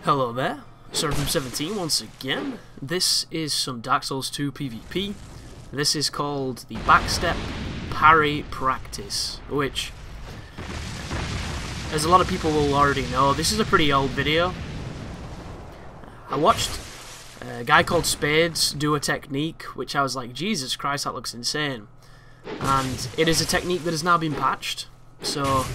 Hello there, Surfing17 once again. This is some Dark Souls 2 PvP. This is called the Backstep Parry Practice, which, as a lot of people will already know, this is a pretty old video. I watched a guy called Spades do a technique, which I was like, Jesus Christ, that looks insane. And it is a technique that has now been patched, so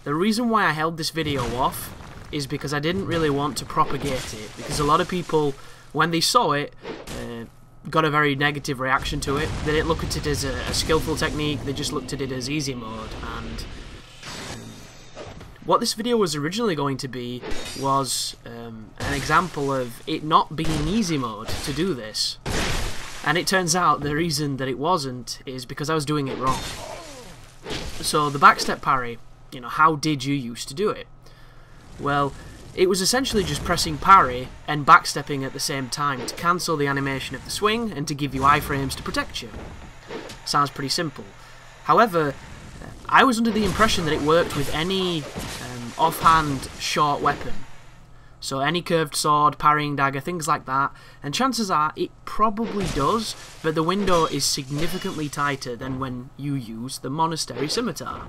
the reason why I held this video off is because I didn't really want to propagate it, because a lot of people, when they saw it, got a very negative reaction to it. They didn't look at it as a skillful technique, they just looked at it as easy mode. And what this video was originally going to be was an example of it not being easy mode to do this. And it turns out the reason that it wasn't is because I was doing it wrong. So the backstep parry, you know, how did you used to do it? Well, it was essentially just pressing parry and backstepping at the same time to cancel the animation of the swing and to give you iframes to protect you. Sounds pretty simple. However, I was under the impression that it worked with any offhand short weapon. So any curved sword, parrying dagger, things like that, and chances are it probably does, but the window is significantly tighter than when you use the monastery scimitar.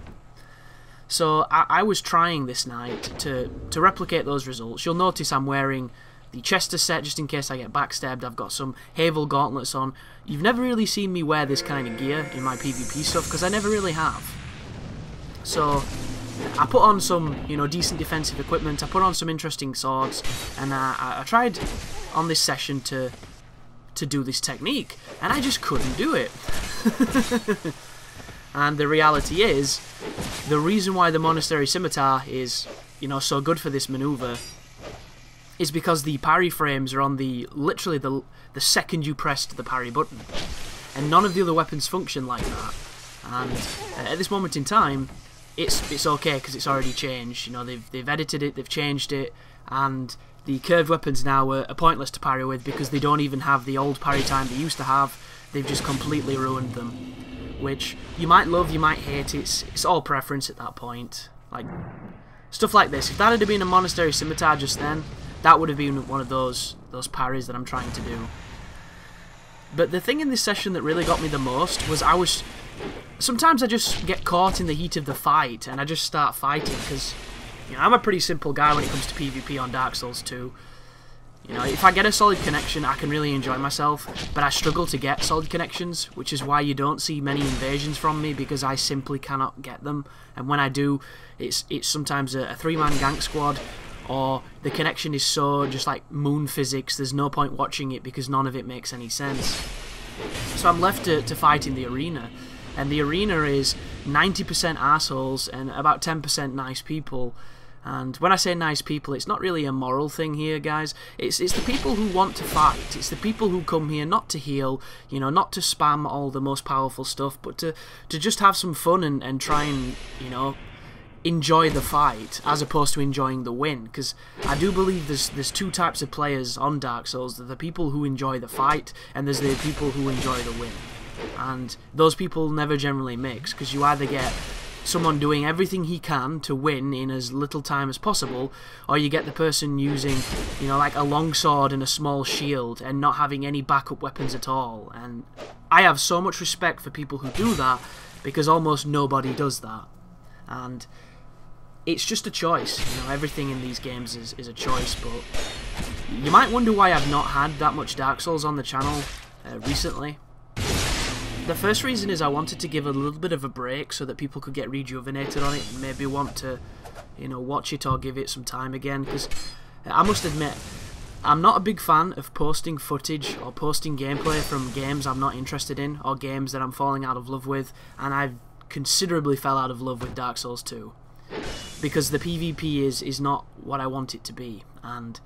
So I was trying this night to replicate those results. You'll notice I'm wearing the Chester set just in case I get backstabbed. I've got some Havel gauntlets on. You've never really seen me wear this kind of gear in my PvP stuff because I never really have. So I put on some, you know, decent defensive equipment. I put on some interesting swords, and I tried on this session to do this technique, and I just couldn't do it. And the reality is, the reason why the monastery scimitar is, you know, so good for this maneuver is because the parry frames are on literally the second you press the parry button, and none of the other weapons function like that. And at this moment in time, it's okay because it's already changed. You know, they've edited it, they've changed it, and the curved weapons now are pointless to parry with because they don't even have the old parry time they used to have. They've just completely ruined them. Which you might love, you might hate. It's all preference at that point. Like stuff like this. If that had been a monastery scimitar just then, that would have been one of those parries that I'm trying to do. But the thing in this session that really got me the most was sometimes I just get caught in the heat of the fight and I just start fighting because, you know, I'm a pretty simple guy when it comes to PvP on Dark Souls 2. You know, if I get a solid connection, I can really enjoy myself, but I struggle to get solid connections, which is why you don't see many invasions from me, because I simply cannot get them. And when I do, it's sometimes a three-man gank squad, or the connection is so just like moon physics, there's no point watching it because none of it makes any sense. So I'm left to fight in the arena, and the arena is 90% assholes and about 10% nice people. And when I say nice people, it's not really a moral thing here, guys. It's the people who want to fight. It's the people who come here not to heal, you know, not to spam all the most powerful stuff, but to just have some fun and try and, you know, enjoy the fight as opposed to enjoying the win. Because I do believe there's two types of players on Dark Souls. There's the people who enjoy the fight, and there's the people who enjoy the win. And those people never generally mix, because you either get someone doing everything he can to win in as little time as possible, or you get the person using, you know, like a longsword and a small shield and not having any backup weapons at all. And I have so much respect for people who do that, because almost nobody does that. And it's just a choice. You know, everything in these games is a choice. But you might wonder why I've not had that much Dark Souls on the channel recently. The first reason is I wanted to give a little bit of a break so that people could get rejuvenated on it and maybe want to, you know, watch it or give it some time again, because I must admit, I'm not a big fan of posting footage or posting gameplay from games I'm not interested in or games that I'm falling out of love with, and I've considerably fell out of love with Dark Souls 2 because the PvP is not what I want it to be. And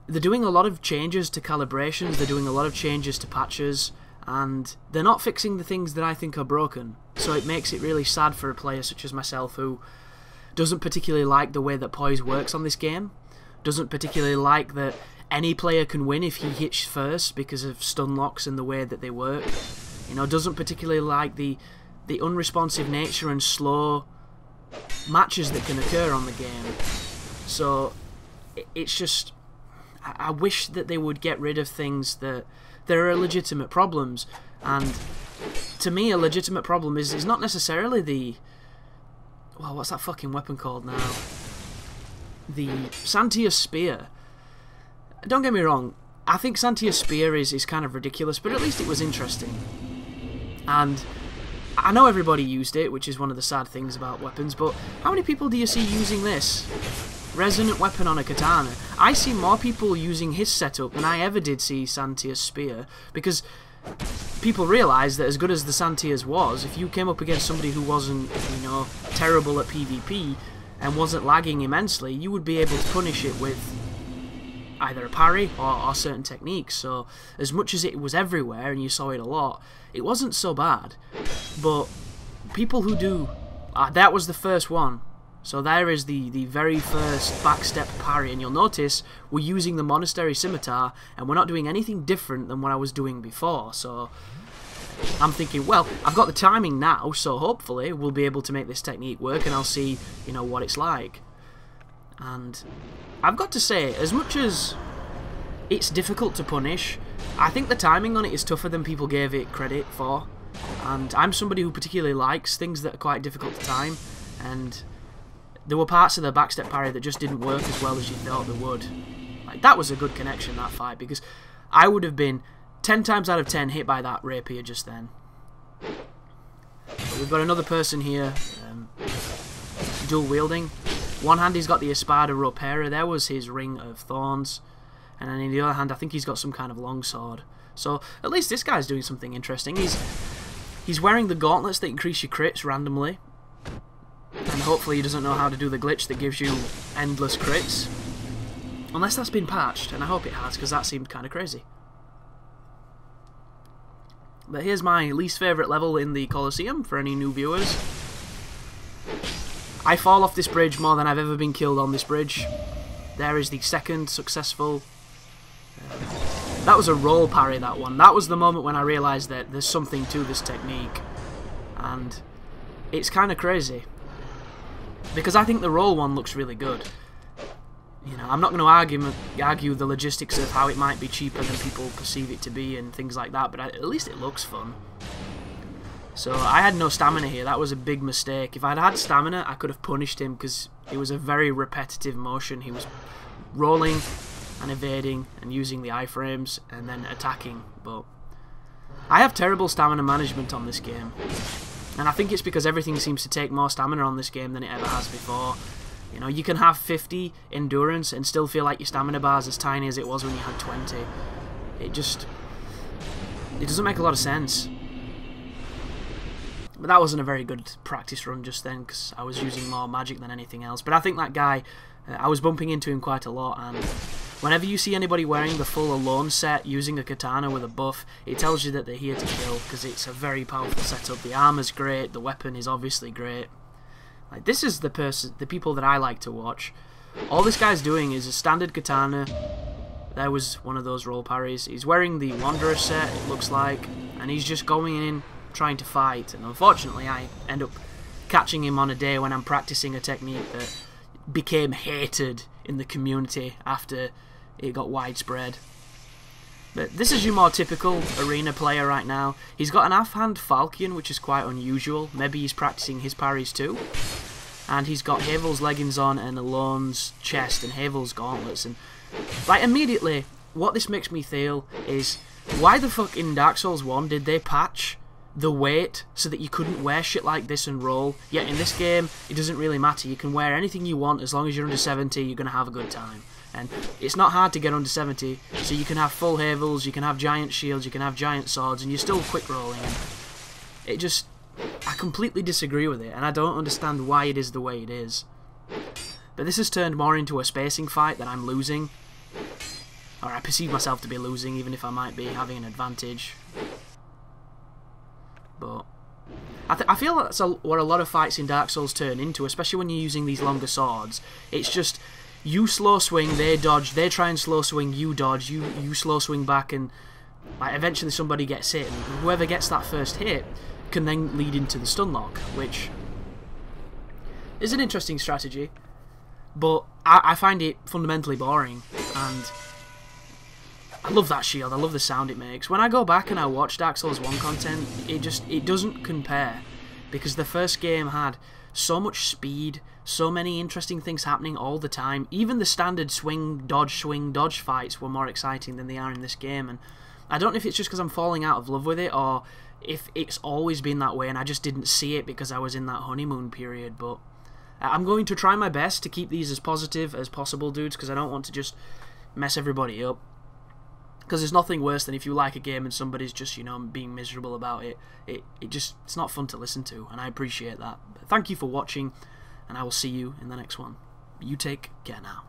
they're doing a lot of changes to calibrations, they're doing a lot of changes to patches, and they're not fixing the things that I think are broken. So it makes it really sad for a player such as myself who doesn't particularly like the way that poise works on this game, doesn't particularly like that any player can win if he hits first because of stun locks and the way that they work, you know, doesn't particularly like the unresponsive nature and slow matches that can occur on the game. So it's just, I wish that they would get rid of things that there are legitimate problems. And to me, a legitimate problem is not necessarily the, well, what's that fucking weapon called now? The Santia's Spear. Don't get me wrong, I think Santia's Spear is kind of ridiculous, but at least it was interesting. And I know everybody used it, which is one of the sad things about weapons, but how many people do you see using this resonant weapon on a katana? I see more people using his setup than I ever did see Santia's Spear, because people realise that as good as the Santia's was, if you came up against somebody who wasn't, you know, terrible at PvP and wasn't lagging immensely, you would be able to punish it with either a parry or certain techniques. So as much as it was everywhere and you saw it a lot, it wasn't so bad. But people who do, that was the first one. So there is the very first backstep parry, and you'll notice we're using the Monastery Scimitar and we're not doing anything different than what I was doing before. So I'm thinking, well, I've got the timing now, so hopefully we'll be able to make this technique work and I'll see, you know, what it's like. And I've got to say, as much as it's difficult to punish, I think the timing on it is tougher than people gave it credit for. And I'm somebody who particularly likes things that are quite difficult to time, and there were parts of the backstep parry that just didn't work as well as you thought they would. Like, that was a good connection, that fight, because I would have been 10 times out of 10 hit by that rapier just then. But we've got another person here, dual wielding. One hand he's got the Espada Ropera, there was his Ring of Thorns, and then in the other hand I think he's got some kind of long sword. So at least this guy's doing something interesting. He's wearing the gauntlets that increase your crits randomly, and hopefully he doesn't know how to do the glitch that gives you endless crits. Unless that's been patched, and I hope it has, because that seemed kind of crazy. But here's my least favourite level in the Colosseum for any new viewers. I fall off this bridge more than I've ever been killed on this bridge. There is the second successful. That was a roll parry, that one. That was the moment when I realised that there's something to this technique. And it's kind of crazy, because I think the roll one looks really good. You know, I'm not going to argue the logistics of how it might be cheaper than people perceive it to be and things like that, but at least it looks fun. So I had no stamina here. That was a big mistake. If I'd had stamina, I could have punished him, because it was a very repetitive motion. He was rolling and evading and using the iframes and then attacking. But I have terrible stamina management on this game, and I think it's because everything seems to take more stamina on this game than it ever has before. You know, you can have 50 endurance and still feel like your stamina bar is as tiny as it was when you had 20. It doesn't make a lot of sense. But that wasn't a very good practice run just then, because I was using more magic than anything else. But I think that guy, I was bumping into him quite a lot, and whenever you see anybody wearing the full alone set using a katana with a buff, it tells you that they're here to kill, because it's a very powerful setup. The armor's great, the weapon is obviously great. Like, this is the people that I like to watch. All this guy's doing is a standard katana. There was one of those roll parries. He's wearing the Wanderer set, it looks like, and he's just going in trying to fight, and unfortunately I end up catching him on a day when I'm practicing a technique that became hated in the community after it got widespread. But this is your more typical arena player right now. He's got an offhand falchion, which is quite unusual. Maybe he's practicing his parries too. And he's got Havel's leggings on and Alone's chest and Havel's gauntlets. And like, immediately, what this makes me feel is, why the fuck in Dark Souls 1 did they patch the weight so that you couldn't wear shit like this and roll? Yet in this game, it doesn't really matter. You can wear anything you want as long as you're under 70, you're going to have a good time. And it's not hard to get under 70, so you can have full Havels, you can have giant shields, you can have giant swords, and you're still quick rolling. It just, I completely disagree with it, and I don't understand why it is the way it is. But this has turned more into a spacing fight that I'm losing. Or I perceive myself to be losing, even if I might be having an advantage. But I feel that's what a lot of fights in Dark Souls turn into, especially when you're using these longer swords. It's just, you slow swing, they dodge, they try and slow swing, you dodge, you slow swing back, and like, eventually somebody gets hit, and whoever gets that first hit can then lead into the stun lock, which is an interesting strategy. But I find it fundamentally boring, and I love that shield. I love the sound it makes. When I go back and I watch Dark Souls 1 content, it doesn't compare, because the first game had so much speed, so many interesting things happening all the time. Even the standard swing, dodge fights were more exciting than they are in this game, and I don't know if it's just because I'm falling out of love with it, or if it's always been that way and I just didn't see it because I was in that honeymoon period, but I'm going to try my best to keep these as positive as possible, dudes, because I don't want to just mess everybody up. Because there's nothing worse than if you like a game and somebody's just, you know, being miserable about it. It's not fun to listen to, and I appreciate that. But thank you for watching, and I will see you in the next one. You take care now.